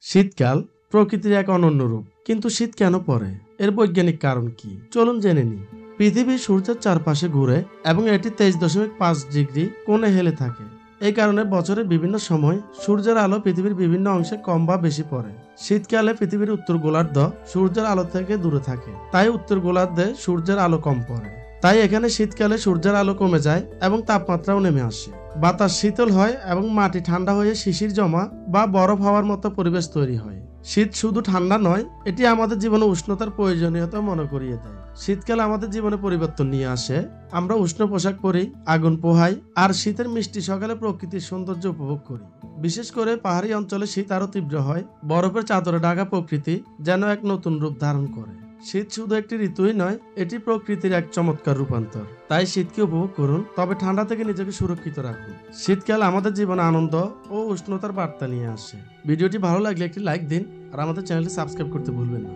শীতকাল প্রকৃতির এক অনন্য রূপ, কিন্তু শীত কেন পড়ে এর বৈজ্ঞানিক কারণ কি চলুন জেনে নিই। পৃথিবী সূর্যের চারপাশে ঘুরে এবং এটি 23.5 ডিগ্রি কোণে হেলে থাকে। এই কারণে বছরের বিভিন্ন সময় সূর্যের আলো পৃথিবীর বিভিন্ন অংশে কম বা বেশি পড়ে। শীতকালে পৃথিবীর উত্তর গোলার্ধ সূর্যের আলো থেকে দূরে থাকে, তাই উত্তর গোলার্ধে সূর্যের আলো কম পড়ে। তাই এখানে শীতকালে সূর্যের আলো কমে যায় এবং তাপমাত্রাও নেমে আসে। বাতাস শীতল হয় এবং মাটি ঠান্ডা হয়ে শিশির জমা বা বরফ হওয়ার মতো পরিবেশ তৈরি হয়। শীত শুধু ঠান্ডা নয়, এটি আমাদের জীবনে উষ্ণতার প্রয়োজনীয়তা মনে করিয়ে দেয়। শীতকাল আমাদের জীবনে পরিবর্তন নিয়ে আসে। আমরা উষ্ণ পোশাক পরি, আগুন পোহাই আর শীতের মিষ্টি সকালে প্রকৃতির সৌন্দর্য উপভোগ করি। বিশেষ করে পাহাড়ি অঞ্চলে শীত আরো তীব্র হয়। বরফের চাদরে ঢাকা প্রকৃতি যেন এক নতুন রূপ ধারণ করে। শীত শুধু একটি ঋতুই নয়, এটি প্রকৃতির এক চমৎকার রূপান্তর। তাই শীতকে উপভোগ করুন, তবে ঠান্ডা থেকে নিজেকে সুরক্ষিত রাখুন। শীতকাল আমাদের জীবনে আনন্দ ও উষ্ণতার বার্তা নিয়ে আসে। ভিডিওটি ভালো লাগলে একটি লাইক দিন আর আমাদের চ্যানেলটি সাবস্ক্রাইব করতে ভুলবেন না।